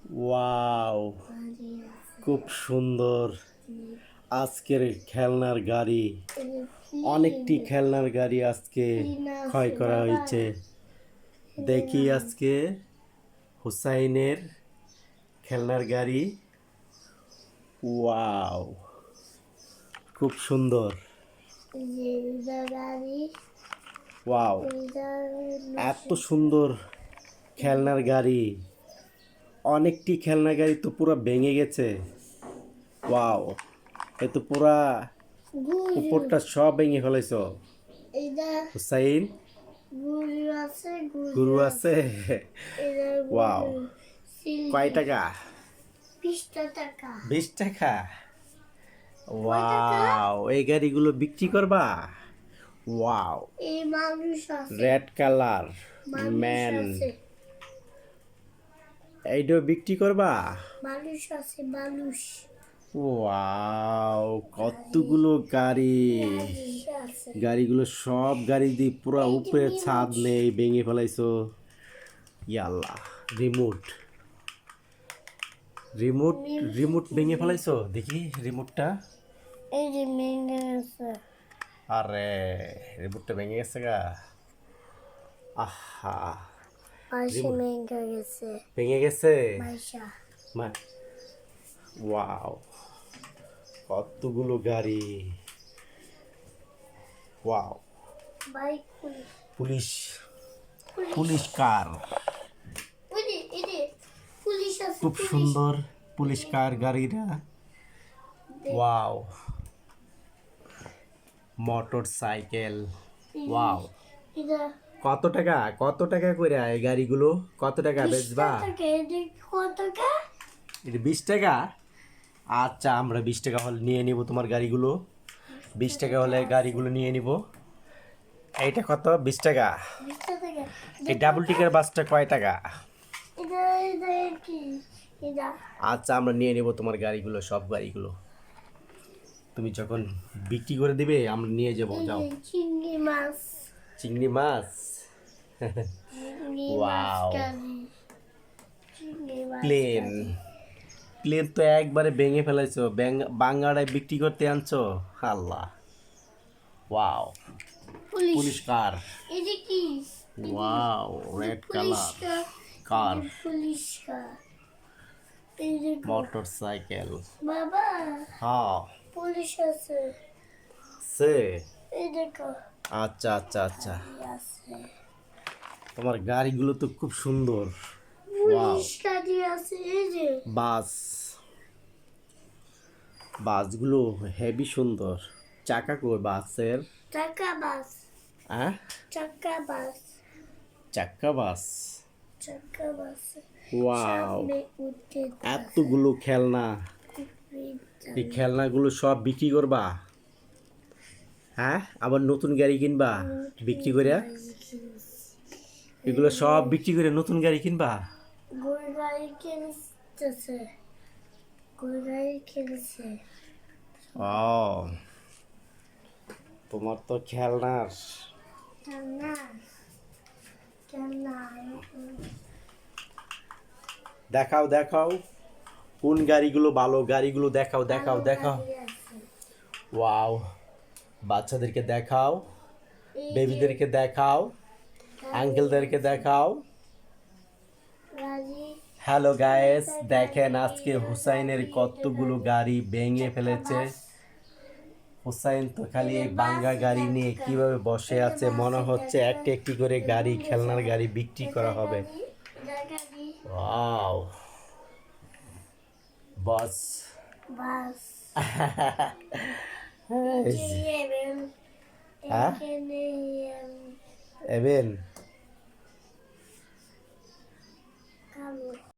Wow, খুব সুন্দর। আজকের খেলনার গাড়ি, অনেকটি খেলনার গাড়ি আজকে ক্রয় করা হয়েছে। দেখি আজকে হুসাইনের খেলনার গাড়ি। ওয়াও, খুব সুন্দর। ওয়াও, এত সুন্দর খেলনার গাড়ি। অনেকটি খেলনার গাড়ি তো পুরো ভেঙে গেছে। ওয়াও, এ তো পুরা উপরটা সব ভেঙে ফেলেছ হুসাইন। গুরু আছে। ওয়াও, কয় টাকা? 20 টাকা। 20 টাকা। ওয়াও, এই গাড়িগুলো বিক্রি করবা? ওয়াও, এই মানুষ আছে, রেড কালার মানুষ ম্যান, আছে, এইটাও বিক্রি করবা? মানুষ আছে, মানুষ ওয়াও, কতগুলো গাড়ি। আছে। গাড়িগুলো সব গাড়ি দিয়ে পুরো উপরে ছাদ নেই, ভেঙে ফেলাইছো। ইয়াল্লা, রিমোট রিমোট রিমোট ভেঙে ফেলাইছো। দেখি রিমোটটা। এই যে মেঙ্গা আছে, আরে, রিমোটটা ভেঙে গেছে গা। আহা, পাশে মেঙ্গা গেছে, ভেঙে গেছে। মাইশা মা, ওয়াও, কতগুলো গাড়ি। Wow, bike police police car, এই যে পুলিশ আছে, খুব সুন্দর পুলিশ কার গাড়িটা। Wow, motor cycle. ওয়াও, এটা কত টাকা করে এই গাড়িগুলো? কত টাকা বেচবা? 20 টাকা। এটা কত টাকা? এটা 20 টাকা। আচ্ছা, আমরা 20 টাকা হলে নিয়ে নিব তোমার গাড়িগুলো। 20 টাকা হলে গাড়িগুলো নিয়ে নিব। এইটা কত? 20 টাকা। 20 টাকা। এই ডাবল টিকের বাসটা কয় টাকা? এটা কি? এটা আচ্ছা, আমরা নিয়ে নিব তোমার গাড়িগুলো, সব গাড়িগুলো। তুমি যখন বিক্রি করে দিবে আমরা নিয়ে যাবো। যাও। চিংড়ি মাছ, চিংড়ি মাছ। চিংড়ি মাছ ওয়াও, কারি, চিংড়ি মাছ প্লেন প্লেন তো একবারে ভেঙে ফেলাইছো। বাঙ্গাড়ায় বিক্রি করতে আনছো। Allah. Wow, police police car. এটা কি? Wow, red colour car. Police car. এই যে মোটর সাইকেল। বাবা, হ্যাঁ, পুলিশ আছে, সে। এই দেখো আচ্ছা আচ্ছা আচ্ছা, আছে, তোমার গাড়িগুলো তো খুব সুন্দর। ওয়াও, পুলিশ গাড়ি আছে। এই যে বাসগুলো হেভি সুন্দর। চাকা কই বাসের? চাকা বাস, হ্যাঁ, চাকা বাস, চাক্কা বাস। চাকা বাস। ওয়াও, সামনে উঠে এতগুলো খেলনা। এই খেলনাগুলো সব বিক্রি করবা? হ্যাঁ, আবার নতুন গাড়ি কিনবা বিক্রি করে? এগুলো সব বিক্রি করে নতুন গাড়ি কিনবা? গরু গাড়ি কিনতেছে, গরু গাড়ি কিনছে। ও, তোমার তো খেলনার। না কেনা দেখাও দেখাও, কোন গাড়িগুলো ভালো, গাড়িগুলো দেখাও দেখাও দেখাও। ওয়াও, বাচ্চাদেরকে দেখাও, বেবিদেরকে দেখাও, আঙ্কেলদেরকে দেখাও। হ্যালো গাইস, দেখেন আজকে হুসাইনের কতগুলো গাড়ি ভেঙে ফেলেছে। হুসাইন তো খালি এই ভাঙ্গা গাড়ি নিয়ে কিভাবে বসে আছে, মনে হচ্ছে একটি একটি করে গাড়ি, খেলনার গাড়ি বিক্রি করা হবে। ওয়াও, বস। বাস হ্যাঁ, এবেন